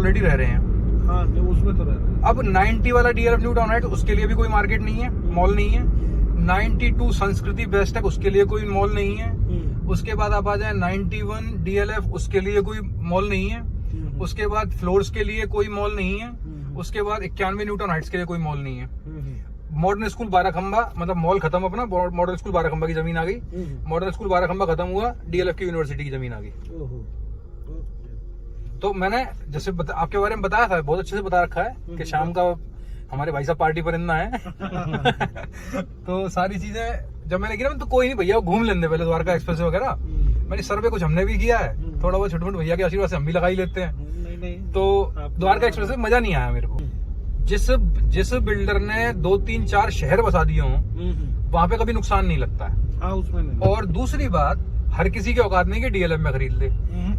Already रह रहे हैं। हाँ, उसमें तो रह रहे हैं। अब 90 वाला DLF न्यू टाउन है, उसके लिए भी कोई मार्केट नहीं है, मॉल नहीं है। 92 संस्कृति बेस्ट है, उसके लिए कोई मॉल नहीं है। उसके बाद आप आ जाए 91 DLF, उसके लिए कोई मॉल नहीं है। उसके बाद फ्लोर्स के लिए कोई मॉल नहीं है। उसके बाद 91 न्यूटन हाइट्स के लिए कोई मॉल नहीं है। मॉडर्न स्कूल 12 खंबा, मतलब मॉल खत्म अपना, मॉडर्न स्कूल 12 खंबा की जमीन आ गई। मॉडर्न स्कूल 12 खंबा खत्म हुआ, DLF की यूनिवर्सिटी की जमीन आ गई। तो मैंने जैसे आपके बारे में बताया था, बहुत अच्छे से बता रखा है कि शाम का हमारे भाई साहब पार्टी परिंदा है। तो सारी चीजें जब मैंने किया तो कोई नहीं भैया घूम लेंगे पहले द्वारका एक्सप्रेस वगैरह। मैंने सर्वे कुछ हमने भी किया है, थोड़ा बहुत छोटे मोटे भैया के आशीर्वाद से हम भी लगा ही लेते हैं। तो द्वारका एक्सप्रेस में मजा नहीं आया मेरे को। जिस बिल्डर ने 2, 3, 4 शहर बसा दिए हों, वहां पे कभी नुकसान नहीं लगता है। उसमें नहीं। और दूसरी बात, हर किसी के औकात नहीं कि DLF में खरीद ले।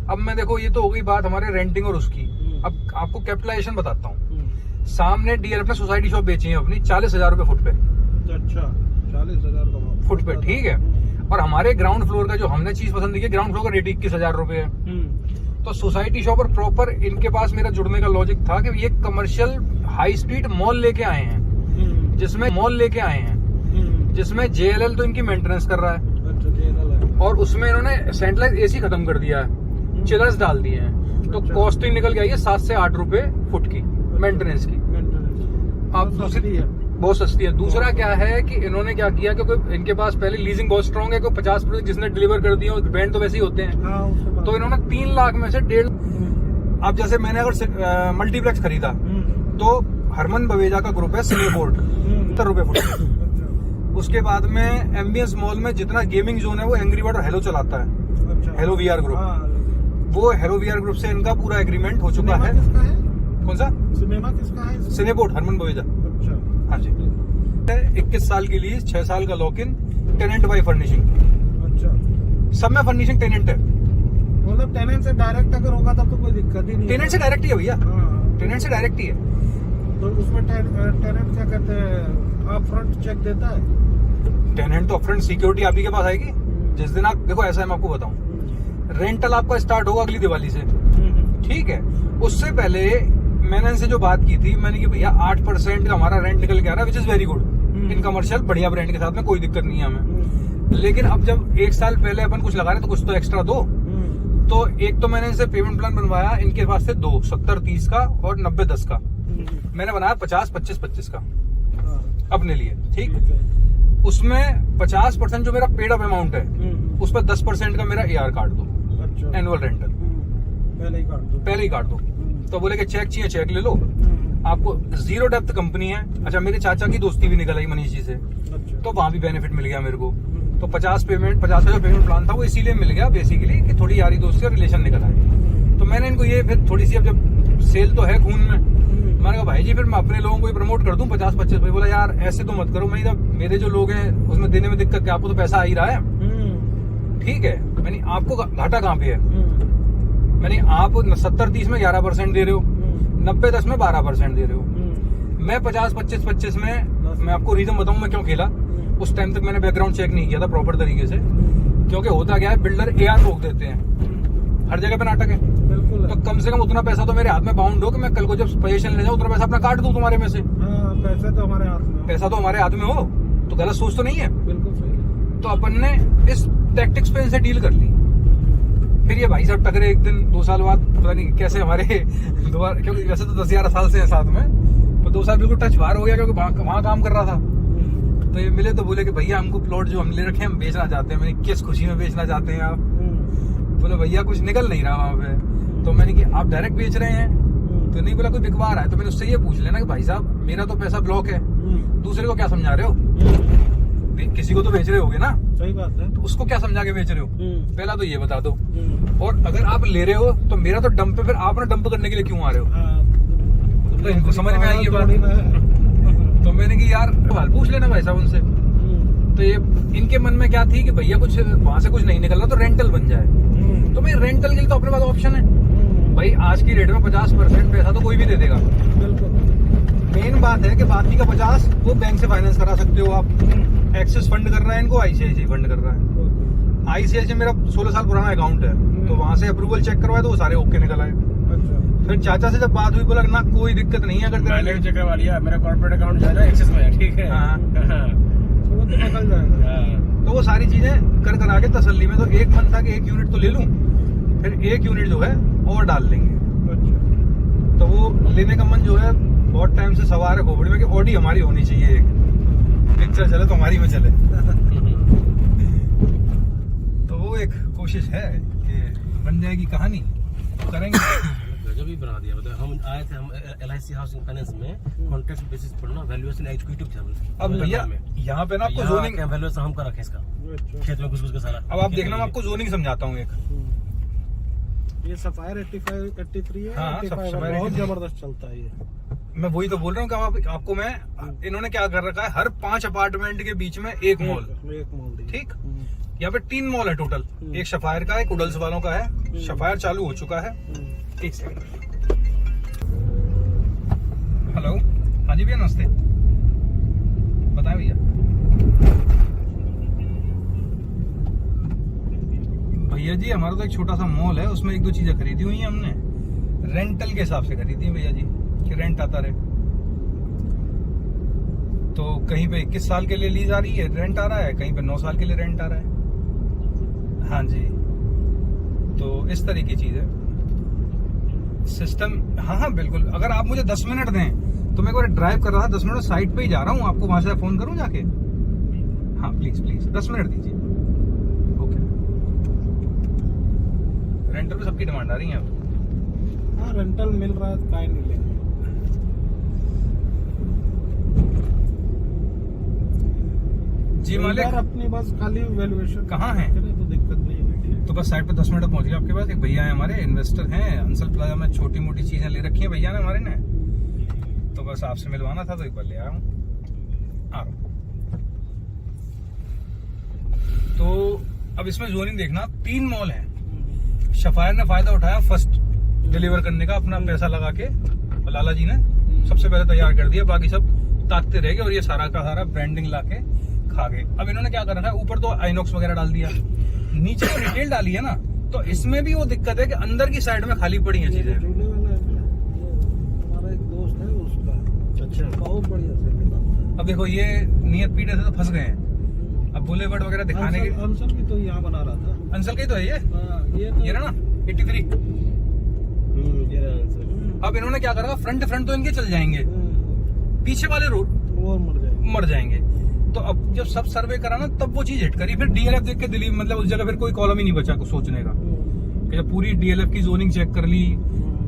अब मैं देखो, ये तो हो गई बात हमारे रेंटिंग और उसकी। अब आपको कैपिटलाइजेशन बताता हूँ। सामने DLF ने सोसाइटी शॉप बेची है अपनी 40,000 रुपए फुट पे। अच्छा, 40,000 का फुट पे, ठीक है। और हमारे ग्राउंड फ्लोर का जो हमने चीज पसंद की, ग्राउंड फ्लोर का रेट 21,000 रुपए है। तो सोसाइटी शॉप और प्रॉपर इनके पास मेरा जुड़ने का लॉजिक था कि ये कमर्शियल हाई स्ट्रीट मॉल लेके आए हैं, जिसमें JLL तो इनकी मेंटेनेंस कर रहा है। अच्छा, JLL है। और उसमें इन्होंने सेंट्रलाइज AC खत्म कर दिया है, चिलर्स डाल दिए हैं। तो कॉस्टिंग निकल के आई है 7 से 8 रुपए फुट की मेंटेनेंस की। आप दूसरी बहुत सस्ती है। दूसरा क्या है कि इन्होंने क्या किया, क्योंकि इनके पास पहले लीजिंग बहुत स्ट्रॉन्ग है, क्योंकि 50% जिसने डिलीवर कर दिया, बैंड तो वैसे ही होते हैं। तो इन्होंने 3 लाख में से 1.5। अब जैसे मैंने अगर मल्टीप्लेक्स खरीदा तो हरमन बवेजा का ग्रुप है, सिनेपोर्ट 70 रुपए फुट। उसके बाद में एम्बियंस मॉल में जितना गेमिंग जोन है वो एंग्री बर्ड और हेलो चलाता है। हेलो VR ग्रुप, वो हेलो VR ग्रुप से इनका पूरा एग्रीमेंट हो चुका है। कौन सा सिनेमा किसका है? सिनेपोर्ट, हरमन बवेजा। अच्छा, हाँ जी। 21 साल के लिए 6 साल का lock in, tenant by furnishing. अच्छा, सब में फर्निशिंग टेनेंट है। मतलब टेनेंट से डायरेक्ट अगर होगा तब तो कोई दिक्कत ही नहीं। टेनेंट से डायरेक्ट ही है भैया, टेनेंट से डायरेक्ट ही है। तो उसमें टेनेंट क्या कहते हैं, आप फ्रंट चेक देता है? टेनेंट तो अपफ्रंट सिक्योरिटी आप ही के पास आएगी। जिस दिन आप देखो, ऐसा है मैं आपको बताऊं, रेंटल आपका स्टार्ट होगा अगली दिवाली से, ठीक है। उससे पहले मैंने इनसे जो बात की थी, मैंने कि भैया 8% का हमारा रेंट निकल के आ रहा है, which is very good in commercial, बढ़िया ब्रांड के साथ में कोई दिक्कत नहीं है हमें। लेकिन अब जब 1 साल पहले अपन कुछ लगा रहे तो कुछ तो एक्स्ट्रा दो। तो एक तो मैंने इनसे पेमेंट प्लान बनवाया, इनके पास से 2, 70-30 का और 90-10 का। मैंने बनाया 50-25-25 का अपने लिए, ठीक। उसमें 50% जो मेरा पेड अप अमाउंट है, उस पर 10% का मेरा AR काट दो, एनुअल रेंटल पहले ही काट दो। तो बोले कि चेक चाहिए, चेक ले लो, आपको जीरो डेप्थ कंपनी है। अच्छा, मेरे चाचा की दोस्ती भी निकल आई मनीष जी से, तो वहां भी बेनिफिट मिल गया मेरे को। तो 50 का जो पेमेंट प्लान था वो इसीलिए मिल गया बेसिकली कि थोड़ी यारी दोस्ती और रिलेशन निकल आए। तो मैंने इनको ये फिर थोड़ी सी, अब जब सेल तो है खून में, मैंने कहा भाई जी फिर मैं अपने लोगों को ही प्रमोट कर दूं 50-25। भाई बोला यार ऐसे तो मत करो, मैं मेरे जो लोग हैं उसमें देने में दिक्कत क्या, आपको तो पैसा आ ही रहा है, ठीक है। मैंने आपको घाटा कहाँ पे है? मैंने आप 70-30 में 11% दे रहे हो, 90-10 में 12% दे रहे हो। मैं 50-25-25 में, मैं आपको रीजन बताऊं मैं क्यों खेला। उस टाइम तक मैंने बैकग्राउंड चेक नहीं किया था प्रॉपर तरीके से, क्योंकि होता क्या है, बिल्डर AR रोक देते हैं, हर जगह पे नाटक है। तो कम से कम उतना पैसा तो मेरे हाथ में बाउंड हो कि मैं कल को जब पोजीशन ले जाऊं उतना पैसा अपना काट दूं तुम्हारे में से। पैसा तो हमारे हाथ में हो, तो गलत सोच तो नहीं है। बिल्कुल सही। तो अपन ने इस टैक्टिक्स पे इनसे डील कर ली। फिर ये भाई साहब टकरे एक दिन 2 साल बाद, पता नहीं कैसे हमारे दोबारा, क्योंकि वैसे तो 10-11 साल से है साथ में, तो 2 साल बिल्कुल टच बाहर हो गया क्योंकि वहां काम कर रहा था। तो ये मिले तो बोले कि भैया हमको प्लॉट जो हम ले रखे हैं हम बेचना चाहते हैं। मैंने किस खुशी में बेचना चाहते हैं आप? बोले भैया कुछ निकल नहीं रहा वहां पे। तो मैंने कि आप डायरेक्ट बेच रहे हैं? तो नहीं, बोला कोई बिकवा रहा है। तो मैंने उससे ये पूछ लेना कि भाई साहब मेरा तो पैसा ब्लॉक है, दूसरे को क्या समझा रहे हो? किसी को तो बेच रहे होगे ना? सही बात है। तो उसको क्या समझा के बेच रहे हो? पहला तो ये बता दो। और अगर आप ले रहे हो तो मेरा तो डंप पे, फिर आप ना डंप करने के लिए क्यों आ रहे हो? तो इनको समझ में आई ये बात। तो मैंने कि यार पूछ लेना भाई साहब उनसे। तो ये इनके मन में क्या थी कि भैया कुछ वहां से कुछ नहीं निकल रहा तो रेंटल बन जाए। तो भाई रेंटल के लिए तो अपने पास ऑप्शन है भाई। आज की रेट में 50% पैसा तो कोई भी दे देगा। मेन बात है कि बाकी का 50 वो बैंक से फाइनेंस करा सकते हो आप। एक्सिस फंड कर रहा है इनको, ICICI फंड कर रहा है। ICICI मेरा 16 साल पुराना अकाउंट है, तो वहां से अप्रूवल चेक करवाए तो वो सारे ओके निकल आए। अच्छा। फिर चाचा से जब बात हुई बोला ना कोई दिक्कत नहीं है अगर तेरा मैंने भी चेक करवा लिया, मेरा कॉर्पोरेट अकाउंट जो है ना एक्सिस में है, ठीक है। हाँ। तो वो तो निकल जाएगा। हाँ। तो वो सारी चीजें कर आके तसल्ली में तो एक मन था कि 1 यूनिट तो ले लूं, फिर 1 यूनिट जो है और डाल लेंगे। अच्छा। तो वो लेने का मन जो है बहुत टाइम से सवार है खोपड़ी में कि ऑडी हमारी होनी चाहिए, एक पिक्चर चले तो हमारी में चले। तो वो एक कोशिश है कि बन जाएगी कहानी, करेंगे। गजब ही बना दिया। मतलब हम आए थे, हम LIC हाउसिंग फाइनेंस में कॉन्ट्रैक्ट बेसिस पर ना वैल्यूएशन एग्जीक्यूटिव थे। अब भैया यहाँ पे ना आपको जोनिंग वैल्यूएशन हम कर रखे इसका, अच्छा। खेत में घुस के सारा। अब आप देखना मैं आपको जोनिंग समझाता हूँ एक। ये सफायर 85 83 है। हाँ, 85 सफायर बहुत 83 जबरदस्त चलता है ये। मैं वही तो बोल रहा हूँ कि आपको मैं इन्होंने क्या कर रखा है, हर 5 अपार्टमेंट के बीच में एक मॉल। एक मॉल दी। ठीक, यहाँ पे 3 मॉल है टोटल। एक सफायर का है, उडल्स वालों का है। सफायर चालू हो चुका है। एक सेकंड। हेलो, हाँ जी भैया नमस्ते, बताएं भैया। भैया जी हमारा तो एक छोटा सा मॉल है, उसमें 1-2 चीजें खरीदी हुई हैं हमने, रेंटल के हिसाब से खरीदी है भैया जी, कि रेंट आता रहे। तो कहीं पे 21 साल के लिए लीज आ रही है, रेंट आ रहा है, कहीं पे 9 साल के लिए रेंट आ रहा है। हाँ जी, तो इस तरह की चीज है सिस्टम। हाँ हाँ बिल्कुल, अगर आप मुझे 10 मिनट दें तो मैं एक बार ड्राइव कर रहा था, 10 मिनट साइट पे ही जा रहा हूँ, आपको वहां से फोन करूँ जाके। हाँ प्लीज प्लीज 10 मिनट दीजिए। ओके, रेंटल पे सबकी डिमांड आ रही है अब। हाँ रेंटल मिल रहा है, काय नहीं लेंगे। जी मालिक, अपनी बस खाली वैल्यूएशन कहाँ है? तो दिक्कत नहीं है। तो बस साइड पे 10 मिनट पहुंच गए आपके पास। एक भैया है हमारे, इन्वेस्टर हैं, अंसल प्लाजा में छोटी मोटी चीजें ले रखी हैं भैया ने हमारे ने, तो बस आपसे मिलवाना था तो एक बार ले आया हूँ। आ रहा हूँ। तो अब इसमें जोनिंग देखना, 3 मॉल हैं। सफायर ने फायदा उठाया फर्स्ट डिलीवर करने का, अपना पैसा लगा के, और लाला जी ने सबसे पहले तैयार कर दिया, बाकी सब ताकते रह गए, और ये सारा का सारा ब्रांडिंग लाके खा गए। अब इन्होंने क्या कर रखा है, ऊपर तो आइनॉक्स वगैरह डाल दिया, नीचे तो रिटेल डाली है ना, तो इसमें भी वो दिक्कत है कि अंदर की साइड में खाली पड़ी है चीजें। झूले वाला है ना, हमारा एक दोस्त है उसका। अच्छा, बहुत बढ़िया से निकालता अब देखो ये नियत पीटे से तो फंस गए हैं, अब बुलेवर्ड वगैरह दिखाने के। अंसल भी तो यहाँ बना रहा था। अंसल का ही तो है ये, हाँ, ये रहा ना 83। ये रहा आंसर। अब इन्होंने क्या करा, फ्रंट तो इनके चल जाएंगे, पीछे वाले रोड वो मर जाएंगे। तो अब जब सब सर्वे करा ना, तब वो चीज हिट करी। फिर DLF देख के दिल्ली, मतलब उस जगह फिर कोई कॉलम ही नहीं बचा कुछ सोचने का, कि जब पूरी DLF की जोनिंग चेक कर ली,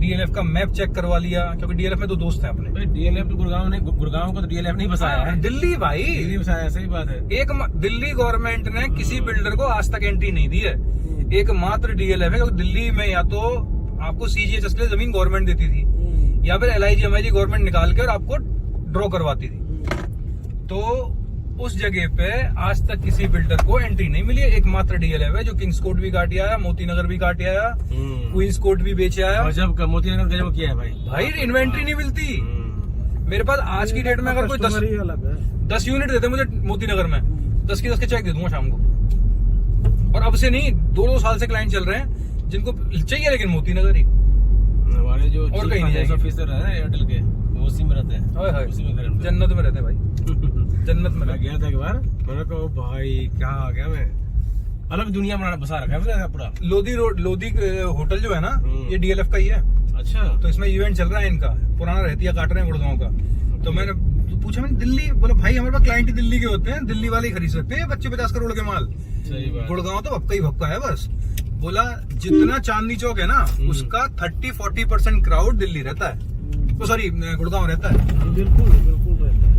DLF का मैप चेक करवा लिया, क्योंकि DLF में 2 दोस्त हैं अपने। भाई DLF तो गुड़गांव को तो DLF नहीं बसाया है, दिल्ली भाई, दिल्ली बसाया, सही बात है। दिल्ली गवर्नमेंट ने किसी बिल्डर को आज तक एंट्री नहीं दी है, एकमात्र DLF है, क्योंकि दिल्ली में या तो आपको CGHS के लिए जमीन गवर्नमेंट देती थी, या फिर LIG MIG गवर्नमेंट निकाल के और आपको ड्रॉ करवाती थी। तो उस जगह पे आज तक किसी बिल्डर को एंट्री नहीं मिली है, एकमात्र DLF है, जो किंग्स कोर्ट भी काट आया, मोती नगर भी काट आया, क्वींस कोर्ट भी बेचे आया। गजब का मोती नगर गजब किया है भाई इन्वेंट्री नहीं मिलती मेरे पास आज की डेट में। अगर कोई 10 यूनिट देते मुझे मोती नगर में, 10 के चेक दे दूंगा शाम को। और अब से नहीं, 2 साल से क्लाइंट चल रहे हैं जिनको चाहिए, लेकिन मोती नगर ही। हमारे जो और कहीं नहीं ऑफिसर है एयरटेल के, वो उसी में रहते हैं, उसी में घर में। जन्नत में रहते हैं भाई, जन्नत में। मैं गया था एक बार, मैंने कहा भाई क्या आ गया, मैं अलग दुनिया में बसा रखा है पूरा। लोधी होटल जो है ना, ये DLF का ही है। अच्छा, तो इसमें इवेंट चल रहा है इनका, पुराना रहती है काट रहे हैं गुड़गांव का। तो मैंने पूछा, मैंने दिल्ली, बोला भाई हमारे पास क्लाइंट ही दिल्ली के होते हैं, दिल्ली वाले ही खरीद सकते हैं 25-50 करोड़ के माल। सही बात। गुड़गांव तो भक्का ही भक्का है बस। बोला जितना चांदनी चौक है ना, उसका 30-40% क्राउड दिल्ली रहता है, तो सॉरी गुड़गांव रहता है। बिल्कुल रहता है।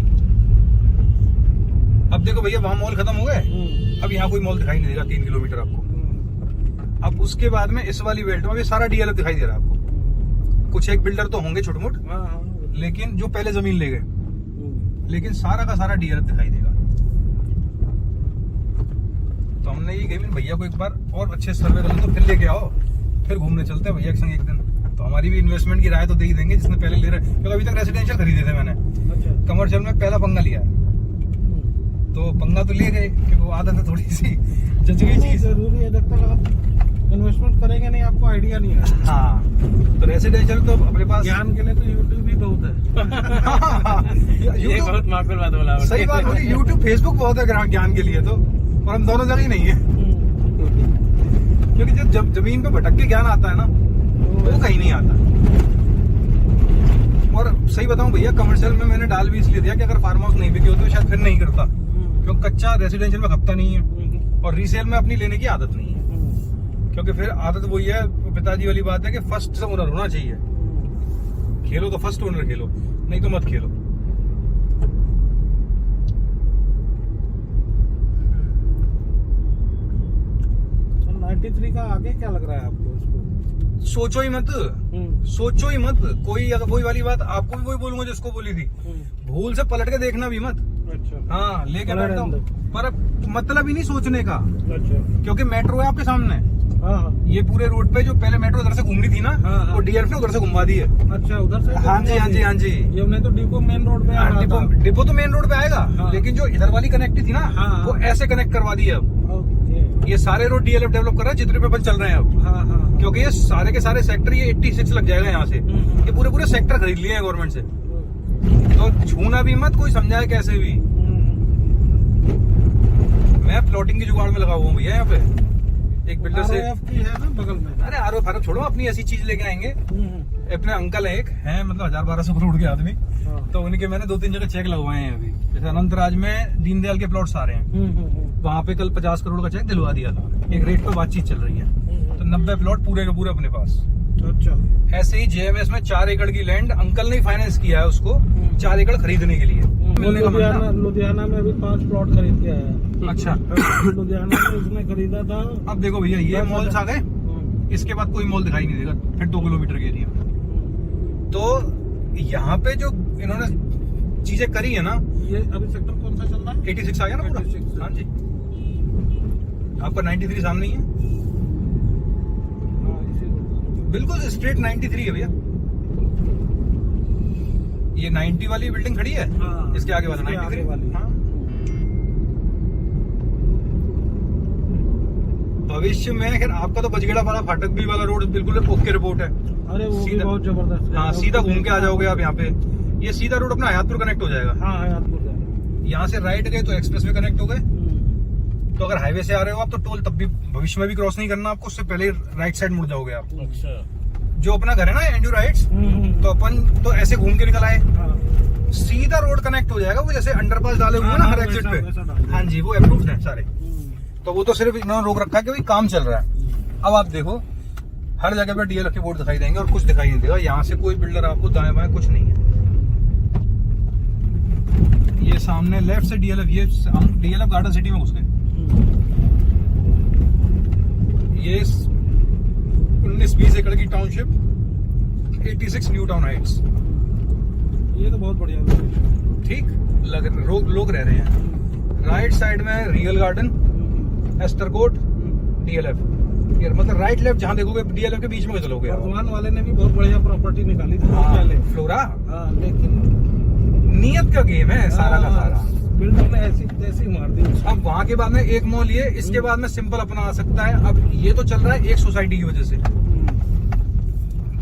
अब देखो भैया, वहां मॉल खत्म हो गए, अब यहाँ कोई मॉल दिखाई नहीं देगा 3 किलोमीटर आपको। अब उसके बाद में इस वाली बेल्ट में भी सारा DLF दिखाई दे रहा है आपको। कुछ एक बिल्डर तो होंगे छोटे मोट, लेकिन जो पहले जमीन ले गए, लेकिन सारा का सारा DLF दिखाई देगा। तो हमने ये कही भैया को एक बार और अच्छे सर्वे कर लो, तो फिर लेके आओ, फिर घूमने चलते हैं भैया के संग एक दिन। तो हमारी भी इन्वेस्टमेंट की राय तो दे ही देंगे, जिसने पहले ले रहे, क्योंकि अभी तक रेसिडेंशियल खरीदे थे मैंने। अच्छा, कमर्शियल में पहला पंगा लिया, तो पंगा तो ले गए, क्योंकि वो आदत है थोड़ी सी जच गई चीज। जरूरी है, जब तक आप इन्वेस्टमेंट करेंगे नहीं, आपको को आइडिया नहीं है। हाँ, तो रेसिडेंशियल तो अपने पास ज्ञान के लिए तो यूट्यूब भी बहुत है। ये YouTube बहुत माकूल बात बोला आपने। सही बात बोली, यूट्यूब फेसबुक बहुत है ज्ञान के लिए तो, और हम दोनों जगह ही नहीं है। क्योंकि जब जमीन पे भटक के ज्ञान आता है ना, वो कहीं नहीं आता। और सही बताऊं भैया, कमर्शियल में मैंने डाल भी इसलिए दिया कि अगर फार्म हाउस नहीं बिके होते तो शायद फिर नहीं करता, क्योंकि कच्चा रेसिडेंशियल में खपता नहीं है और रीसेल में अपनी लेने की आदत नहीं है। क्योंकि फिर आदत वही है, पिताजी वाली बात है कि फर्स्ट ओनर होना चाहिए। खेलो तो फर्स्ट ओनर खेलो, नहीं तो मत खेलो। 93 का आगे क्या लग रहा है आपको इसको? सोचो ही मत, सोचो ही मत। कोई अगर वही वाली बात आपको भी वही बोलूंगा जिसको बोली थी, भूल से पलट के देखना भी मत। अच्छा। हाँ, लेके पलट बैठता हूँ, दो। पर मतलब ही नहीं सोचने का, अच्छा। क्योंकि मेट्रो है आपके सामने। हाँ हाँ। ये पूरे रोड पे जो पहले मेट्रो उधर से घूमनी थी ना, हाँ, हाँ। वो डीएलएफ ने उधर से घुमा दी है। अच्छा, उधर से? हाँ जी, हाँ जी, हाँ जी। ये नहीं तो डिपो मेन रोड पे आ रहा था। डिपो तो मेन रोड पे आएगा, हाँ। लेकिन जो इधर वाली कनेक्ट थी ना, हाँ। वो ऐसे कनेक्ट करवा दी है अब। ओके। ये सारे रोड डीएलएफ डेवलप कर रहा है, जितने पे अपन चल रहे हैं अब। हाँ हाँ। क्योंकि ये सारे के सारे सेक्टर, ये 86 लग जाएगा यहाँ से। ये पूरे पूरे सेक्टर खरीद लिए हैं गवर्नमेंट से, तो छूना भी मत, कोई समझाए कैसे भी। मैं प्लॉटिंग की जुगाड़ में लगा हुआ हूँ भैया, यहाँ पे एक बिल्डर से। ROF की है ना बगल में? अरे आरो फारो छोड़ो, अपनी ऐसी चीज लेके आएंगे। अपने अंकल एक हैं, मतलब 1000-1200 करोड़ के आदमी, तो उनके मैंने 2-3 जगह चेक लगवाए हैं अभी। जैसे अनंतराज में दीनदयाल के प्लॉट्स आ रहे हैं, वहाँ पे कल 50 करोड़ का चेक दिलवा दिया था। एक रेट पे बातचीत चल रही है, तो 90 प्लॉट पूरे के पूरे अपने पास। अच्छा। ऐसे ही जेएमएस में 4 एकड़ की लैंड अंकल ने फाइनेंस किया है उसको, 4 एकड़ खरीदने के लिए। मिलने का मतलब। लुधियाना में अभी 5 प्लॉट खरीद के आया है। अच्छा। लुधियाना में उसने खरीदा था। अब देखो भैया, ये मॉल्स आ गए, इसके बाद कोई मॉल दिखाई नहीं देगा फिर 2 किलोमीटर के एरिया। तो यहाँ पे जो इन्होंने चीजें करी है ना, ये अभी सेक्टर कौन सा चल रहा है? 86 आ गया ना पूरा। 86। हाँ जी, आपका 93 सामने ही है, हाँ, इसी रोड। बिल्कुल स्ट्रेट 93 है भैया। ये 90 वाली बिल्डिंग खड़ी है, हाँ, इसके आगे वाला इसके आगे 93 वाली। हाँ। भविष्य में खैर आपका तो बजगेड़ा वाला फाटक भी वाला रोड बिल्कुल ओके रिपोर्ट है। अरे वो भी सीधा- बहुत जबरदस्त है। हाँ, सीधा घूम के आ जाओगे आप यहाँ पे। ये सीधा रोड अपना हयातपुर कनेक्ट हो जाएगा। हाँ, हयातपुर जाना। यहाँ से राइट गए तो एक्सप्रेस वे कनेक्ट हो गए। तो अगर हाईवे से आ रहे हो आप, तो टोल तब भी भविष्य में भी क्रॉस नहीं करना आपको, उससे पहले राइट साइड मुड़ जाओगे आप। अच्छा। जो अपना घर है ना एंड्रू राइट्स, तो अपन तो ऐसे घूम के निकल आए, हाँ। सीधा रोड कनेक्ट हो जाएगा। वो जैसे अंडरपास डाले हुए हैं ना हाँ, हर वैसा- एग्जिट वैसा पे। डाल हाँ जी, वो अप्रूव्ड है सारे। तो वो तो सिर्फ इन्होंने रोक रखा है कि भाई काम चल रहा है। अब आप देखो, हर जगह पे डीएलएफ के बोर्ड दिखाई देंगे और कुछ दिखाई नहीं देगा। यहाँ से कोई बिल्डर आपको दाएं बाएं कुछ नहीं है। ये सामने लेफ्ट से डीएलएफ, ये हम डीएलएफ गार्डन सिटी में घुस गए। ये 19-20 एकड़ की टाउनशिप, 86 न्यू टाउन हाइट्स। ये तो बहुत बढ़िया लोकेशन। ठीक लोग रह रहे हैं। राइट साइड में real garden, Aster court, DLF. यार मतलब राइट लेफ्ट जहाँ देखोगे डीएलएफ के बीच में चलोगे आप। वर्धमान वाले ने भी बहुत बढ़िया प्रॉपर्टी निकाली थी हाँ, पहले। फ्लोरा। हाँ, लेकिन नियत का गेम है सारा का सारा। बिल्डर ने ऐसी तैसी मार दी उसको। अब वहाँ के बाद में एक मॉल, ये इसके बाद में सिंपल अपना आ सकता है। अब ये तो चल रहा है एक सोसाइटी की वजह से,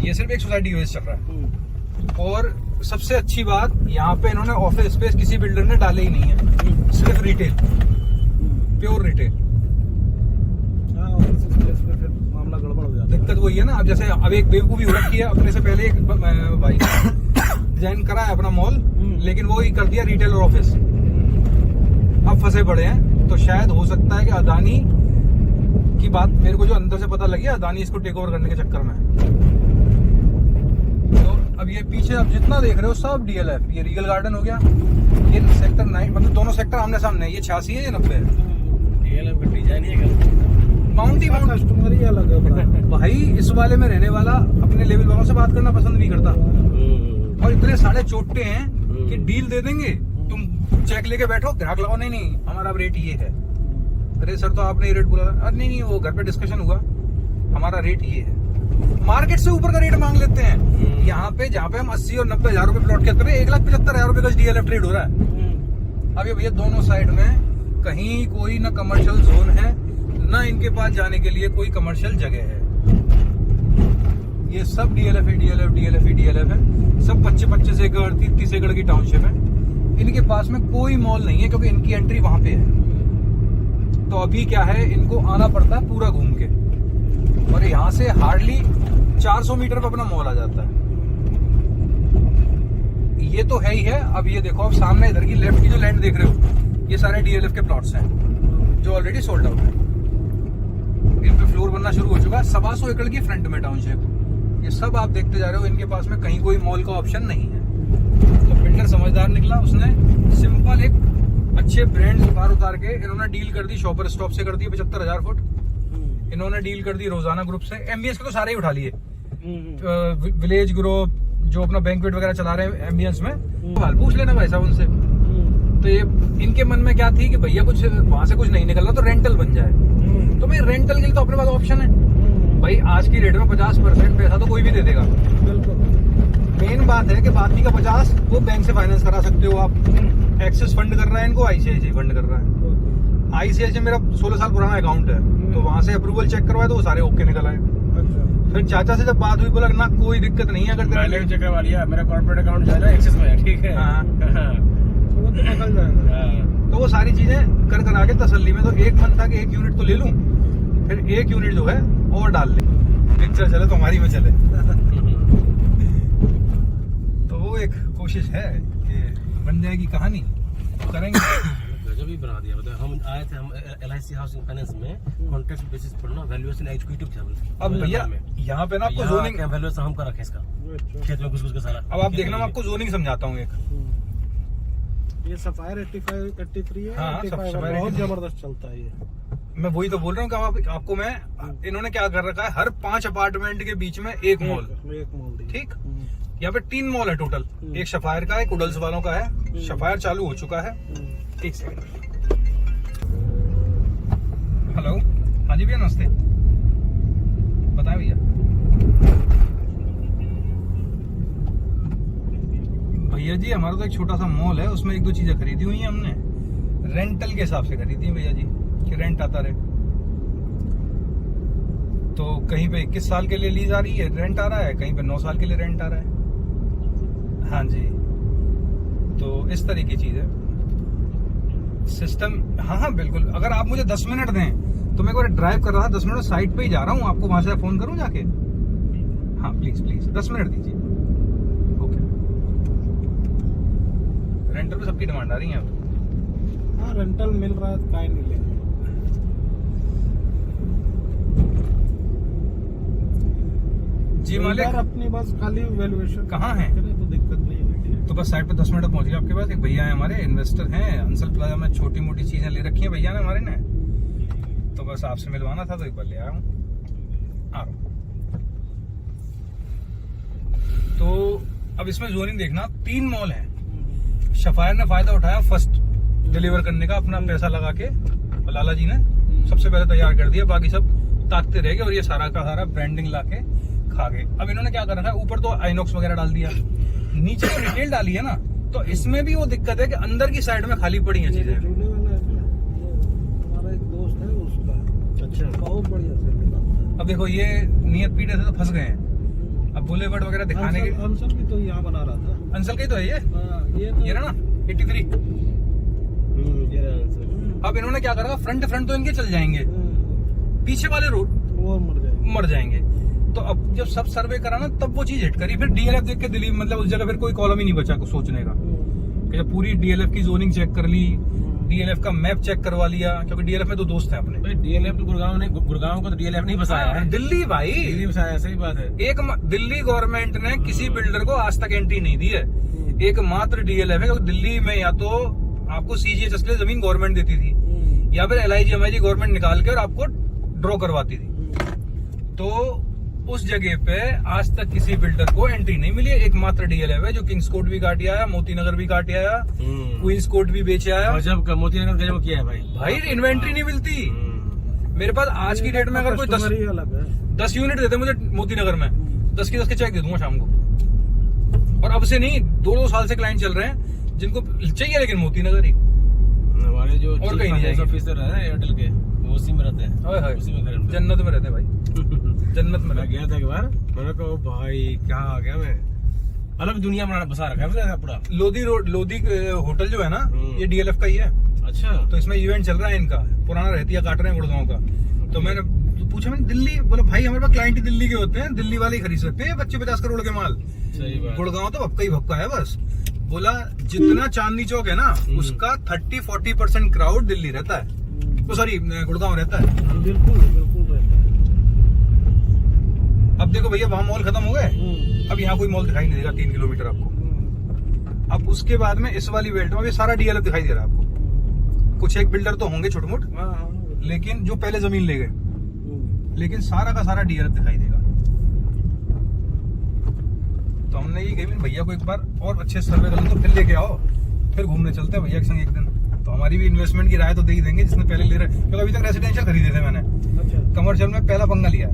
ये सिर्फ एक सोसाइटी की वजह से चल रहा है। और सबसे अच्छी बात, यहाँ पे इन्होंने ऑफिस स्पेस किसी बिल्डर ने डाले ही नहीं है, सिर्फ रिटेल, प्योर रिटेल। हाँ, ऑफिस स्पेस में फिर मामला गड़बड़ हो जाता है। दिक्कत वही है ना। अब जैसे अब एक बेवकूफी हो रखी है, अपने से पहले एक भाई डिजाइन करा है अपना मॉल, लेकिन वो ही कर दिया रिटेल और ऑफिस। अब फंसे पड़े हैं। तो शायद हो सकता है कि अदानी की बात मेरे को जो अंदर से पता लगी, अदानी इसको टेक ओवर करने के चक्कर में। तो अब ये पीछे आप जितना देख रहे हो सब डीएलएफ। ये रीगल गार्डन हो गया, ये सेक्टर 9, मतलब दोनों सेक्टर आमने सामने है। ये 86 है, ये 90 है। डीएलएफ का डिजाइन ही माउंटी माउंट कस्टमर ही अलग है बड़ा। भाई इस वाले में रहने वाला अपने लेवल वालों से बात करना पसंद नहीं करता। और इतने सारे चोटे हैं कि डील दे देंगे, तुम चेक लेके बैठो, ग्राहक लगाओ, नहीं हमारा रेट ये है। अरे सर तो आपने ये रेट बोला, अरे नहीं वो घर पे डिस्कशन हुआ, हमारा रेट ये है। मार्केट से ऊपर का रेट मांग लेते हैं। यहाँ पे जहाँ पे हम 80 और 90 हजार रुपए प्लॉट कहते हैं, 1,75,000 रुपए का डीएलएफ ट्रेड हो रहा है। अब ये भैया दोनों साइड में कहीं कोई ना कमर्शियल जोन है, ना इनके पास जाने के लिए कोई कमर्शियल जगह है। ये सब DLF है, सब 25 एकड़ 30 एकड़ की टाउनशिप है। इनके पास में कोई मॉल नहीं है क्योंकि इनकी एंट्री वहां पे है। तो अभी क्या है, इनको आना पड़ता है पूरा घूम के, और यहाँ से हार्डली 400 मीटर पे अपना मॉल आ जाता है। ये तो है ही है। अब ये देखो, अब सामने इधर की लेफ्ट की जो लैंड देख रहे हो, ये सारे DLF के प्लॉट्स हैं जो ऑलरेडी सोल्ड आउट है। इन पे फ्लोर बनना शुरू हो चुका है। 125 एकड़ की फ्रंट में टाउनशिप, ये सब आप देखते जा रहे हो। इनके पास में कहीं कोई मॉल का ऑप्शन नहीं है। तो बिल्डर समझदार निकला, उसने सिंपल एक अच्छे ब्रांड उतार के इन्होंने डील कर दी। शॉपर स्टॉप से कर दी 75,000 फुट, इन्होंने डील कर दी रोजाना ग्रुप से। एमबीएस के तो सारे ही उठा लिए, विलेज ग्रुप जो अपना बैंक्वेट वगैरह चला रहे हैं एमबीएस में, हाल पूछ लेना भाई साहब उनसे। तो ये इनके मन में क्या थी कि भैया कुछ वहां से कुछ नहीं निकल रहा तो रेंटल बन जाए। तो भाई रेंटल के लिए तो अपने पास ऑप्शन है भाई। आज की रेट में 50% पैसा तो कोई भी दे देगा। मेन बात है कि बाकी का 50 वो बैंक से फाइनेंस करा सकते हो आप। एक्सिस फंड कर रहा है इनको, आईसीआईसी फंड कर रहा है। आईसीआईसी मेरा 16 साल पुराना अकाउंट है, तो वहां से अप्रूवल चेक करवाए तो वो सारे ओके निकल आए। फिर चाचा से जब बात हुई, बोला ना कोई दिक्कत नहीं है, अगर बैलेंस चेक करवा लिया, मेरा कॉर्पोरेट अकाउंट जो है ना एक्सिस में है, ठीक है। हाँ। तो वो तो निकल जाएगा। तो वो सारी चीजें कर कर आके तसल्ली में, तो एक मन था कि एक यूनिट तो ले लूं, फिर एक यूनिट जो है और डाल ले, पिक्चर चले तो हमारी में चले। तो वो एक कोशिश है कि बन जाएगी कहानी, करेंगे। गजब ही बना दिया। मतलब हम आए थे, हम LIC हाउसिंग फाइनेंस में कॉन्ट्रैक्ट बेसिस पर ना वैल्यूएशन एग्जीक्यूटिव थे। अब भैया यहाँ पे ना आपको जोनिंग वैल्यूएशन हम कर रखे इसका, खेत में घुस-घुस के सारा। अब आप देखना, मैं आपको जोनिंग समझाता हूँ एक। ये सफायर 85 83 है। हाँ, 85 सफायर बहुत 83 जबरदस्त चलता है ये। मैं वही तो बोल रहा हूँ कि आपको मैं, इन्होंने क्या कर रखा है, हर 5 अपार्टमेंट के बीच में एक मॉल। एक मॉल दी। ठीक, यहाँ पे 3 मॉल है टोटल। एक सफायर का है, उडल्स वालों का है। सफायर चालू हो चुका है। एक सेकंड। हेलो, हाँ जी भैया नमस्ते, बताएं भैया। भैया जी हमारा तो एक छोटा सा मॉल है, उसमें 1-2 चीजें खरीदी हुई हैं हमने, रेंटल के हिसाब से खरीदी है भैया जी, कि रेंट आता रहे। तो कहीं पे 21 साल के लिए लीज आ रही है, रेंट आ रहा है, कहीं पे 9 साल के लिए रेंट आ रहा है। हाँ जी, तो इस तरह की चीज है सिस्टम। हाँ बिल्कुल, अगर आप मुझे 10 मिनट दें तो मैं एक बार ड्राइव कर रहा था, 10 मिनट साइट पे ही जा रहा हूँ, आपको वहां से फोन करूँ जाके? हाँ प्लीज 10 मिनट दीजिए। ओके, रेंटल पे सबकी डिमांड आ रही है अब। हाँ, रेंटल मिल रहा है, काय नहीं लेंगे। जी मालिक, अपनी बस खाली वैल्यूएशन कहाँ है? तो दिक्कत नहीं है। तो बस साइड पे 10 मिनट पहुंच गए आपके पास। एक भैया है हमारे, इन्वेस्टर हैं, अंसल प्लाजा में छोटी मोटी चीजें ले रखी हैं भैया ने हमारे ने, तो बस आपसे मिलवाना था तो एक बार ले आया हूँ। आ रहा हूँ। तो अब इसमें जोनिंग देखना, 3 मॉल हैं। सफायर ने फायदा उठाया फर्स्ट डिलीवर करने का, अपना पैसा लगा के, और लाला जी ने सबसे पहले तैयार कर दिया, बाकी सब ताकते रह गए, और ये सारा का सारा ब्रांडिंग लाके खा गए। अब इन्होंने क्या कर रखा है, ऊपर तो आइनॉक्स वगैरह डाल दिया, नीचे तो रिटेल डाली है ना, तो इसमें भी वो दिक्कत है कि अंदर की साइड में खाली पड़ी है चीजें। हमारा एक दोस्त है उसका, अच्छा बहुत बढ़िया से निकालता है। अब देखो ये नियत पीटे से तो फंस गए हैं। अब बुलेवर्ड वगैरह दिखाने के, अंसल भी तो यहाँ बना रहा था। अंसल का ही तो है ये ये रहा ना 83। अब इन्होंने क्या करा, फ्रंट तो इनके चल जाएंगे, पीछे वाले रोड वो मर जाएंगे। तो अब जब सब सर्वे करा ना, तब वो चीज हिट करी। फिर डीएलएफ देख के दिल्ली, मतलब उस जगह फिर कोई कॉलम ही नहीं बचा कुछ सोचने का, कि जब पूरी डीएलएफ की जोनिंग चेक कर ली, डीएलएफ का मैप चेक करवा लिया, क्योंकि डीएलएफ में 2 दोस्त हैं अपने। डीएलएफ तो गुड़गांव को तो डीएलएफ नहीं बसाया है, दिल्ली भाई, दिल्ली बसाया, सही बात है। एक दिल्ली गवर्नमेंट ने किसी बिल्डर को आज तक एंट्री नहीं दी है, एकमात्र डीएलएफ है। क्योंकि दिल्ली में या तो आपको सीजीएचएस के लिए जमीन गवर्नमेंट देती थी, या फिर LIG MIG गवर्नमेंट निकाल के और आपको ड्रॉ करवाती थी। तो उस जगह पे आज तक किसी बिल्डर को एंट्री नहीं मिली है, एकमात्र डीएलएफ है, जो किंग्स कोर्ट भी काट आया, मोती नगर भी काट आया, क्वींस कोर्ट भी बेचे आया। गजब का मोती नगर गजब किया है भाई इन्वेंट्री नहीं मिलती मेरे पास आज की डेट में। अगर कोई 10 यूनिट देते मुझे मोती नगर में, 10 के चेक दे दूंगा शाम को। और अब से नहीं, 2 साल से क्लाइंट चल रहे हैं जिनको चाहिए, लेकिन मोती नगर ही। हमारे जो और कहीं नहीं ऑफिसर है एयरटेल के, वो उसी में रहते हैं, हाय उसी में घर जन्नत में रहते हैं भाई। जन्नत में मैं गया था एक बार, मैंने कहा भाई क्या आ गया मैं, अलग दुनिया में बसा रखा है पूरा। लोधी रोड, लोधी होटल जो है ना, हम्म। ये DLF का ही है। अच्छा। तो इसमें इवेंट चल रहा है इनका, पुराना रहतिया काट रहे हैं गुड़गांव का। तो मैंने पूछा, मैंने दिल्ली, बोला भाई हमारे पास क्लाइंट ही दिल्ली के होते हैं, दिल्ली वाले ही खरीद सकते हैं 25-50 करोड़ के माल। सही बात। गुड़गांव तो भक्का ही भक्का है बस। बोला जितना चांदनी चौक है ना, उसका 30-40% क्राउड दिल्ली रहता है, तो सॉरी गुड़गांव रहता है। बिल्कुल बिल्कुल रहता है। अब देखो भैया, वहां मॉल खत्म हो गए, अब यहाँ कोई मॉल दिखाई नहीं देगा 3 किलोमीटर आपको। अब उसके बाद में इस वाली बेल्ट में भी सारा DLF दिखाई दे रहा है आपको। कुछ एक बिल्डर तो होंगे छोटे मोट, लेकिन जो पहले जमीन ले गए, लेकिन सारा का सारा DLF दिखाई देगा। तो हमने ये कही भैया को एक बार और अच्छे सर्वे कर लो तो फिर लेके आओ, फिर घूमने चलते हैं भैया के संग एक दिन। तो हमारी भी इन्वेस्टमेंट की राय तो दे ही देंगे जिसने पहले ले रहे, क्योंकि अभी तक रेसिडेंशियल खरीदे थे मैंने, अच्छा। कमर्शियल में पहला पंगा लिया।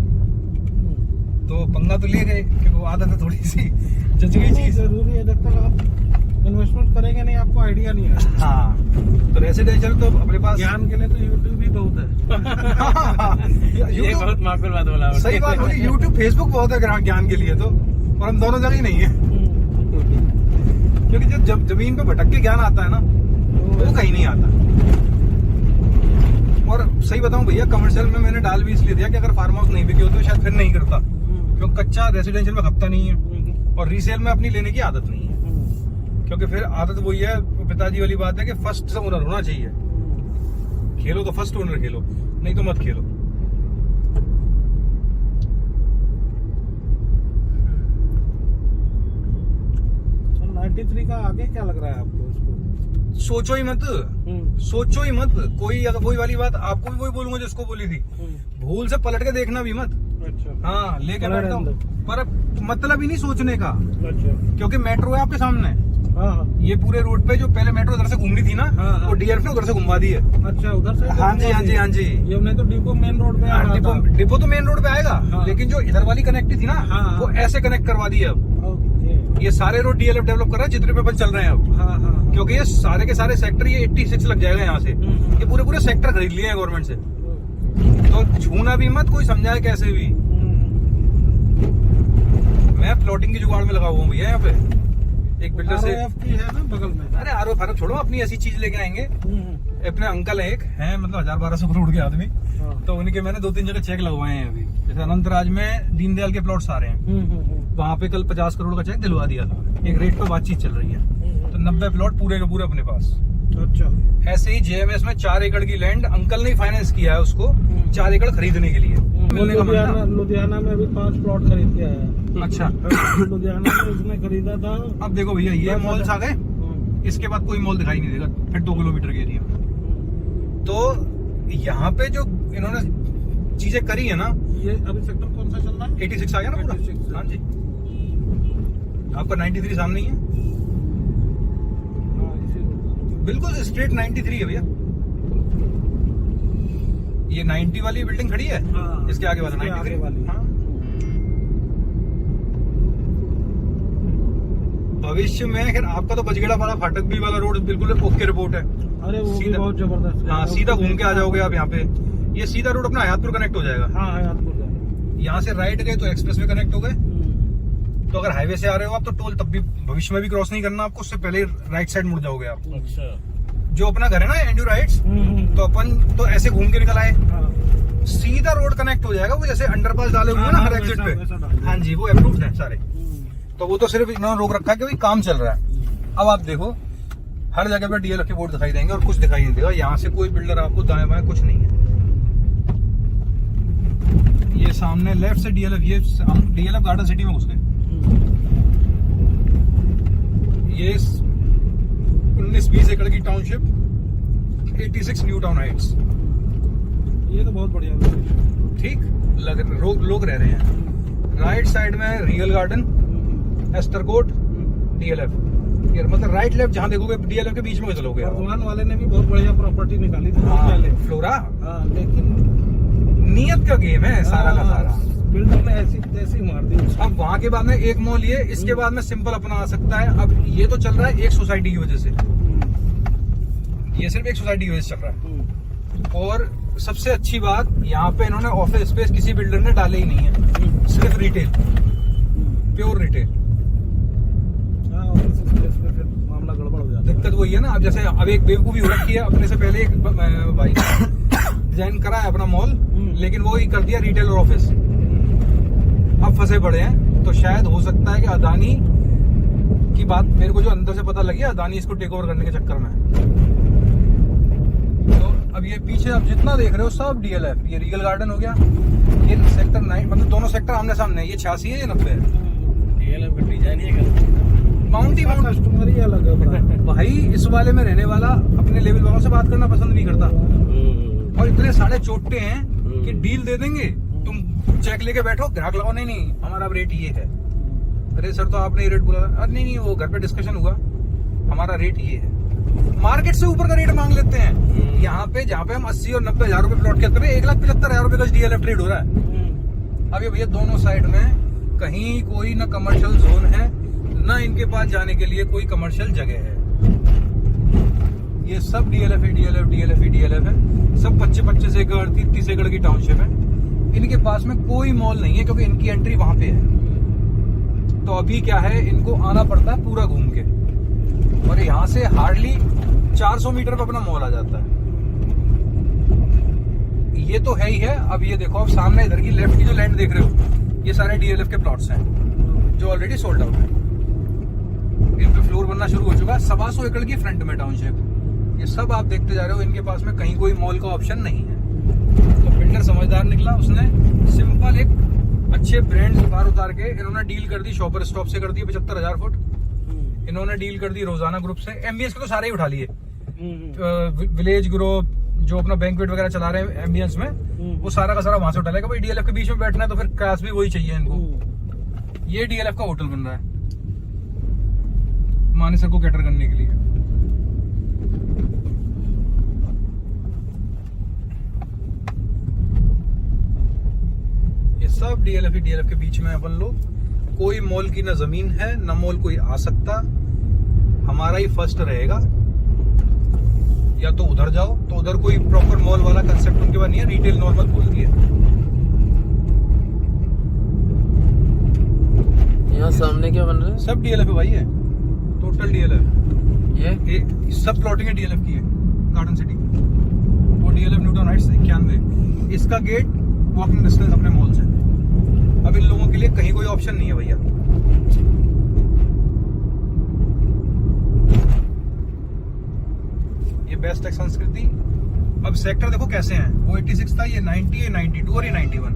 तो पंगा तो ले गए क्योंकि वो आदत है थोड़ी सी जच गई चीज। जरूरी है, जब तक आप इन्वेस्टमेंट करेंगे नहीं आपको आइडिया नहीं है। हाँ, तो रेसिडेंशियल तो अपने पास ज्ञान के लिए तो यूट्यूब भी बहुत है। ये बहुत माकूल बात बोला। सही बात बोली, यूट्यूब फेसबुक बहुत है ज्ञान के लिए तो, और हम दोनों जगह ही नहीं है। क्योंकि जब जमीन पे भटक के ज्ञान आता है ना, वो कहीं नहीं आता। और सही बताऊं भैया, कमर्शियल में मैंने डाल भी इसलिए दिया कि अगर फार्म हाउस नहीं बिके होते तो शायद फिर नहीं करता, क्योंकि कच्चा रेसिडेंशियल में खपता नहीं है और रीसेल में अपनी लेने की आदत नहीं है। क्योंकि फिर आदत वही है, पिताजी वाली बात है कि फर्स्ट ओनर होना चाहिए। खेलो तो फर्स्ट ओनर खेलो, नहीं तो मत खेलो। 93 का आगे क्या लग रहा है आपको इसको? सोचो ही मत, सोचो ही मत। कोई अगर वही वाली बात आपको भी वही बोलूंगा जिसको बोली थी, भूल से पलट के देखना भी मत। अच्छा। हाँ, लेके पलट बैठता हूँ, अंदर। पर मतलब ही नहीं सोचने का, अच्छा। क्योंकि मेट्रो है आपके सामने। हाँ हाँ। ये पूरे रोड पे जो पहले मेट्रो उधर से घूमनी थी ना, हाँ, हाँ। वो DLF ने उधर से घुमा दी है। अच्छा, उधर से? हाँ जी, हाँ जी, हाँ जी। ये नहीं तो डिपो मेन रोड पे आ रहा था। डिपो तो मेन रोड पे आएगा, हाँ। लेकिन जो इधर वाली कनेक्ट थी ना, हाँ। वो ऐसे कनेक्ट करवा दी है अब। ओके। ये सारे रोड DLF डेवलप कर रहा है जितने पे अपन चल रहे हैं अब, हाँ हाँ। क्योंकि ये सारे के सारे सेक्टर, ये 86 लग जाएगा यहाँ से। ये पूरे पूरे सेक्टर खरीद लिए हैं गवर्नमेंट से। तो छूना भी मत, कोई समझाए कैसे भी। मैं प्लॉटिंग की जुगाड़ में लगा हुआ हूँ भैया यहाँ पे, एक बिल्डर से। ROF की है ना बगल में? अरे आरो फारो छोड़ो, अपनी ऐसी चीज लेके आएंगे। अपने अंकल एक हैं, मतलब 1000-1200 करोड़ के आदमी, तो उनके मैंने 2-3 जगह चेक लगवाए हैं अभी। जैसे अनंतराज में दीनदयाल के प्लॉट्स आ रहे हैं, वहाँ पे कल 50 करोड़ का चेक दिलवा दिया था। एक रेट पे बातचीत चल रही है, तो 90 प्लॉट पूरे के पूरे अपने पास। अच्छा। ऐसे ही JMS में 4 एकड़ की लैंड अंकल ने फाइनेंस किया है उसको, 4 एकड़ खरीदने के लिए। मिलने का मतलब, लुधियाना में अभी 5 प्लॉट खरीद के आया। अच्छा। लुधियाना में उसने खरीदा था। अब देखो भैया, ये मॉल्स आ गए, इसके बाद कोई मॉल दिखाई नहीं देगा फिर 2 किलोमीटर के एरिया। तो यहाँ पे जो इन्होंने चीजें करी है ना, ये अभी सेक्टर कौन सा चल रहा है? 86 आ गया ना पूरा। 86। हाँ जी, आपका 93 सामने ही है, हाँ, इसी रोड। बिल्कुल स्ट्रेट 93 है भैया। ये 90 वाली बिल्डिंग खड़ी है, हाँ, इसके आगे वाला इसके आगे 93 वाली। हाँ। भविष्य में खैर आपका तो बजगेड़ा वाला फाटक भी वाला रोड बिल्कुल ओके रिपोर्ट है। अरे वो भी सीधा- बहुत जबरदस्त है। हाँ, सीधा घूम के आ जाओगे आप यहाँ पे। ये सीधा रोड अपना हयातपुर कनेक्ट हो जाएगा। हाँ, हयातपुर जाना। यहाँ से राइट गए तो एक्सप्रेस में कनेक्ट हो गए। तो अगर हाईवे से आ रहे हो आप तो टोल तब भी भविष्य में भी क्रॉस नहीं करना आपको, उससे पहले राइट साइड मुड़ जाओगे आप। अच्छा। जो अपना घर है ना एंड्रू राइट्स, तो अपन तो ऐसे घूम के निकल आए, हाँ। सीधा रोड कनेक्ट हो जाएगा। वो जैसे अंडरपास डाले हुए हैं ना हाँ, हर वैसा- एग्जिट वैसा पे। डाल हाँ जी, वो अप्रूव्ड है सारे। तो वो तो सिर्फ इन्होंने रोक रखा है कि भाई काम चल रहा है। अब आप देखो, हर जगह पे DLF के बोर्ड दिखाई देंगे और कुछ दिखाई नहीं देगा। यहाँ से कोई बिल्डर आपको दाएं बाएं कुछ नहीं है। ये सामने लेफ्ट से DLF, ये हम DLF गार्डन सिटी में घुस गए। ये 19-20 एकड़ की टाउनशिप, 86 न्यू टाउन हाइट्स। ये तो बहुत बढ़िया लोकेशन। ठीक लोग रह रहे हैं। राइट साइड में रियल गार्डन, एस्टरकोट, DLF। यार मतलब राइट लेफ्ट जहाँ देखोगे DLF के बीच में चलोगे आप। वर्धमान वाले ने भी बहुत बढ़िया प्रॉपर्टी निकाली थी हाँ, पहले। फ्लोरा। हाँ, लेकिन नियत का गेम है सारा का सारा। बिल्डर ने ऐसी तैसी मार दी उसको। अब वहाँ के बाद में एक मॉल, ये इसके बाद में सिंपल अपना आ सकता है। अब ये तो चल रहा है एक सोसाइटी की वजह से, ये सिर्फ एक सोसाइटी की वजह से चल रहा है। और सबसे अच्छी बात, यहाँ पे इन्होंने ऑफिस स्पेस किसी बिल्डर ने डाले ही नहीं है, सिर्फ रिटेल, प्योर रिटेल। हाँ, ऑफिस स्पेस में फिर मामला गड़बड़ हो जाता है। दिक्कत वही है ना, अब जैसे अब एक बेवकूफी हो रखी है, अपने से पहले एक भाई डिजाइन करा है अपना मॉल, लेकिन वो ही कर दिया रिटेल और ऑफिस। अब फंसे पड़े हैं। तो शायद हो सकता है कि अदानी की बात मेरे को जो अंदर से पता लगी, अदानी इसको टेक ओवर करने के चक्कर में है। तो अब ये पीछे आप जितना देख रहे हो सब डीएलएफ। ये रीगल गार्डन हो गया, ये सेक्टर 9, मतलब दोनों सेक्टर आमने सामने है। ये 86 है, ये 90 है। डीएलएफ का डिजाइन ही माउंटी कस्टमर ही अलग है बड़ा। भाई इस वाले में रहने वाला अपने लेवल वालों से बात करना पसंद नहीं करता, और इतने सारे चोटे हैं कि डील दे देंगे, तुम चेक लेके बैठो, ग्राहक लगाओ, नहीं हमारा रेट ये है। अरे सर तो आपने ये रेट बोला, अरे नहीं वो घर पे डिस्कशन हुआ, हमारा रेट ये है। मार्केट से ऊपर का रेट मांग लेते हैं। यहाँ पे जहाँ पे हम 80 और 90 हजार रुपए प्लॉट कहते हैं, 1,75,000 रुपए का डीएलएफ ट्रेड हो रहा है। अब ये भैया दोनों साइड में कहीं कोई ना कमर्शियल जोन है, ना इनके पास जाने के लिए कोई कमर्शियल जगह है। ये सब डीएलएफ ही डीएलएफ, डीएलएफ ही डीएलएफ है। सब 25-25 एकड़ 30 एकड़ की टाउनशिप है। इनके पास में कोई मॉल नहीं है, क्योंकि इनकी एंट्री वहां पे है। तो अभी क्या है, इनको आना पड़ता है पूरा घूम के, और यहाँ से हार्डली 400 मीटर पर अपना मॉल आ जाता है। ये तो है ही है। अब ये देखो, अब सामने इधर की लेफ्ट की जो लैंड देख रहे हो, ये सारे डीएलएफ के प्लॉट्स हैं जो ऑलरेडी सोल्ड आउट है। इन पे फ्लोर बनना शुरू हो चुका है। 125 एकड़ की फ्रंट में टाउनशिप। ये सब आप देखते जा रहे हो, इनके पास में कहीं कोई मॉल का ऑप्शन नहीं है। तो बिल्डर समझदार निकला, उसने सिंपल एक अच्छे ब्रांड उतार के इन्होंने डील कर दी। शॉपर स्टॉप से कर दी 75,000 फुट। इन्होंने डील कर दी रोजाना ग्रुप से। एमबीएस के तो सारे ही उठा लिए। विलेज ग्रुप जो अपना बैंक्वेट वगैरह चला रहे हैं एमबीएस में, वो सारा का सारा वहां से उठा लेगा। भाई डीएलएफ के बीच में बैठना है तो फिर क्लास भी वही चाहिए इनको। ये डीएलएफ का होटल बन रहा है मानेसर को कैटर करने के लिए। ये सब डीएलएफ ही डीएलएफ के बीच में अपन लोग। कोई मॉल की ना जमीन है, ना मॉल कोई आ सकता। हमारा ही फर्स्ट रहेगा। या तो उधर जाओ, तो उधर कोई प्रॉपर मॉल वाला कंसेप्ट उनके पास नहीं है, रिटेल नॉर्मल खोल दिया। यहाँ सामने क्या बन रहा है? सब डीएलएफ है भाई, है टोटल डीएलएफ। ये सब प्लॉटिंग है डीएलएफ की है। गार्डन सिटी वो डीएलएफ न्यूटन हाइट्स 91। इसका गेट वॉकिंग डिस्टेंस अपने मॉल से। अब इन लोगों के लिए कहीं कोई ऑप्शन नहीं है भैया। ये बेस्ट है संस्कृति। अब सेक्टर देखो कैसे हैं। वो 86 था, ये 90, ये 92 और ये 91।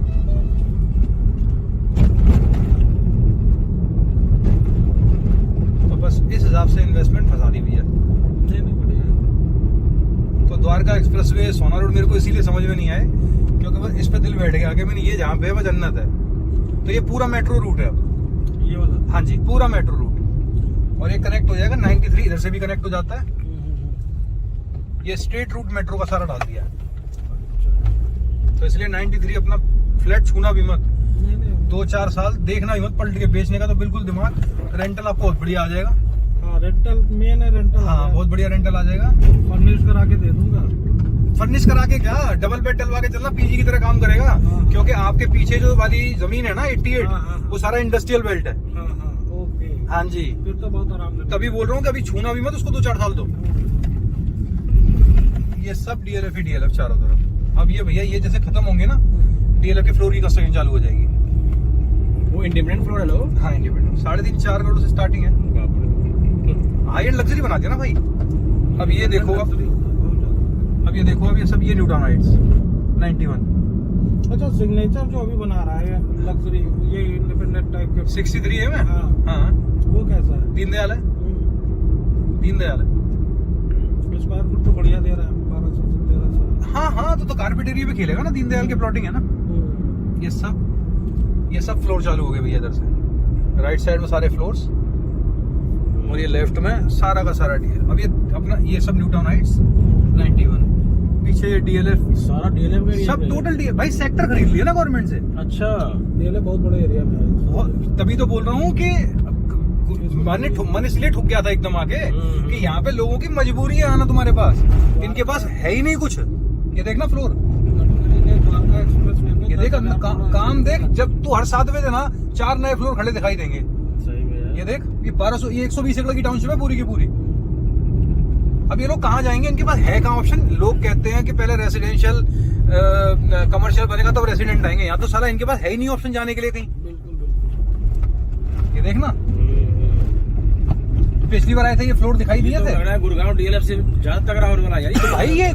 तो बस इस हिसाब से इन्वेस्टमेंट फंसा दी भैया। तो द्वारका एक्सप्रेसवे, सोना रोड मेरे को इसीलिए समझ में नहीं आए, क्योंकि बस इस पे दिल बैठ गया कि मैंने ये जहाँ पे है वो जन्नत है। तो ये पूरा मेट्रो रूट है अब, ये वाला। हाँ जी, पूरा मेट्रो रूट। और ये कनेक्ट हो जाएगा 93, इधर से भी कनेक्ट हो जाता है। ये स्ट्रेट रूट मेट्रो का सारा डाल दिया है। तो इसलिए 93 अपना फ्लैट छूना भी मत। 2-4 साल देखना भी मत, पलट के बेचने का तो बिल्कुल दिमाग। रेंटल आपको बहुत बढ़िया आ जाएगा। हाँ, रेंटल मेन है, रेंटल। हाँ, बहुत बढ़िया रेंटल आ जाएगा। फर्निश करा के दे दूंगा। फर्निश करा के क्या, डबल बेड डलवा के चलना, पीजी की तरह काम करेगा। क्योंकि आपके पीछे जो वाली जमीन है ना 88, वो सारा इंडस्ट्रियल बेल्ट है। ओके। हाँ जी, फिर तो बहुत आराम से। तभी बोल रहा हूँ कि अभी छूना भी मत उसको, 2-4 साल दो। ये सब डीएलएफ ही डीएलएफ चारों तरफ। अब ये भैया ये जैसे खत्म होंगे ना, डीएलएफ की फ्लोर की कंस्ट्रक्शन चालू हो जाएगी। वो इंडिपेंडेंट फ्लोर है लो। हाँ, इंडिपेंडेंट 3.5-4 करोड़ से स्टार्टिंग है। हाई एंड लग्जरी बना दिया ना भाई। अब ये देखो, अब ये देखो, अब ये सब ये न्यूटन हाइट्स 91। अच्छा, सिग्नेचर जो अभी बना रहा है लग्जरी, ये इंडिपेंडेंट टाइप के 63 है में। हाँ, वो कैसा है? दीनदयाल है, दीनदयाल है। स्क्वायर फुट तो बढ़िया दे रहा है, 1200 से 1300। हाँ, तो कारपेट एरिया भी खेलेगा ना, दीनदयाल के प्लॉटिंग है ना। ये सब फ्लोर चालू हो गए भैया इधर से। राइट साइड में सारे फ्लोर्स, और ये लेफ्ट में सारा का सारा डीएल। अब ये अपना ये सब न्यूटन हाइट्स 91, पीछे ये डीएलएफ, सारा डीएलएफ में सब टोटल डीएल। भाई सेक्टर खरीद लिया ना गवर्नमेंट से। अच्छा, ये बहुत बड़े एरिया में है। तभी तो बोल रहा हूँ कि मन इसलिए ठुक गया था एकदम आके कि यहाँ पे लोगों की मजबूरी है आना तुम्हारे पास। इनके पास है ही नहीं कुछ। ये देखना फ्लोर, गडकरी ने द्वारका एक्सप्रेसवे में ये देख 10,000 काम देख, जब तू हर 7 बजे ना 4 नए फ्लोर खड़े दिखाई देंगे। सही में यार। ये देख, ये 1200, ये 120 एकड़ की टाउनशिप है पूरी की पूरी। अब ये लोग कहाँ जाएंगे? इनके पास है कहाँ ऑप्शन? लोग कहते हैं कि पहले रेसिडेंशियल कमर्शियल बनेगा तब रेसिडेंट आएंगे, यहाँ तो साला इनके पास है ही नहीं ऑप्शन जाने के लिए कहीं। बिल्कुल बिल्कुल। ये देखना, पिछली बार आए थे ये फ्लोर दिखाई दिए तो थे लग रहा है गुड़गांव डीएलएफ से ज्यादा तगड़ा होने वाला है यार। तो भाई ये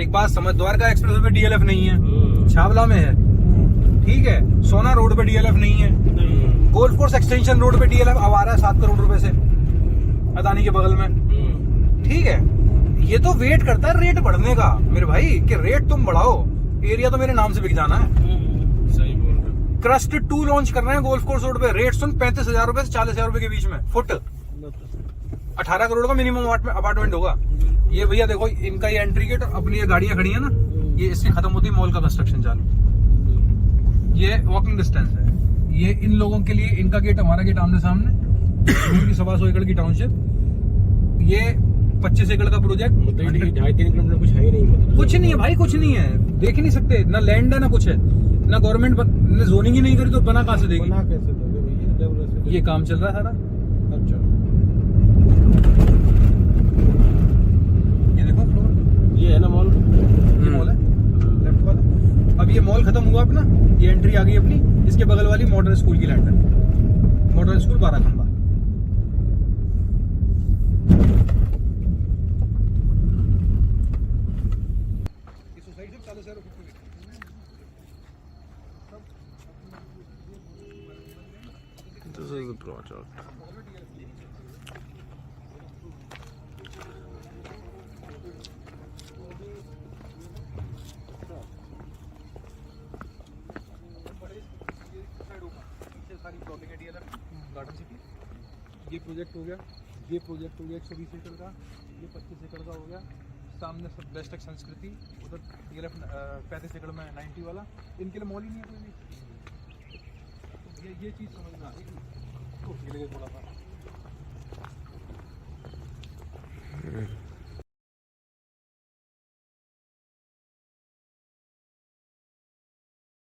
एक बात समझ, द्वारका एक्सप्रेस पे डीएलएफ नहीं है, छावला में है, ठीक है, सोना रोड पे डीएलएफ नहीं है, गोल्फ कोर्स एक्सटेंशन रोड पे डीएलएफ अब आ रहा है 7 करोड़ रुपए से अदानी के बगल में, ठीक है। ये तो वेट करता है रेट बढ़ने का मेरे भाई, कि रेट तुम बढ़ाओ, एरिया तो मेरे नाम से बिक जाना है। सही बोल रहे हो। क्रस्ट 2 लॉन्च कर रहे हैं गोल्फ कोर्स रोड पे, रेट सुन 35,000 रुपए से 40,000 रुपए के बीच में फुट, 18 करोड़ का मिनिमम अपार्टमेंट होगा। ये भैया देखो इनका ये एंट्री गेट, अपनी ये गाड़ियां खड़ी है ना, ये इसकी खत्म होती है मॉल का कंस्ट्रक्शन चालू, ये वॉकिंग डिस्टेंस है। ये इन लोगों के लिए इनका गेट, हमारा गेट आमने सामने, की 125 एकड़ की टाउनशिप, ये 25 एकड़ का प्रोजेक्ट, 2.5-3 किलोमीटर कुछ है ही नहीं, मतलब कुछ नहीं है भाई, कुछ नहीं है, देख ही नहीं सकते, ना लैंड है ना कुछ है, ना गवर्नमेंट ने जोनिंग ही नहीं करी तो बना कहाँ से देगी? बना कैसे दोगे भैया जब रेसिडेंट? ये काम चल रहा है सारा। अच्छा, ये देखो फ्लोर, ये है ना मॉल। ये मॉल है लेफ्ट वाला। अब ये मॉल खत्म हुआ अपना, ये एंट्री आ गई अपनी, इसके बगल वाली मॉडर्न स्कूल की लैंड है, मॉडर्न स्कूल बाराखंबा। इस सोसाइटी से 40,000 रुपए This is the project. Garden city, ये प्रोजेक्ट हो गया, ये प्रोजेक्ट हो गया 120 एकड़ का, ये 25 एकड़ का हो गया, सामने सब बेस्ट टेक संस्कृति, उधर डीएलएफ 35 एकड़ में 90 वाला, इनके लिए मॉल ही नहीं है कोई भी। ये चीज़ समझ में आ रही है, थोड़ा सा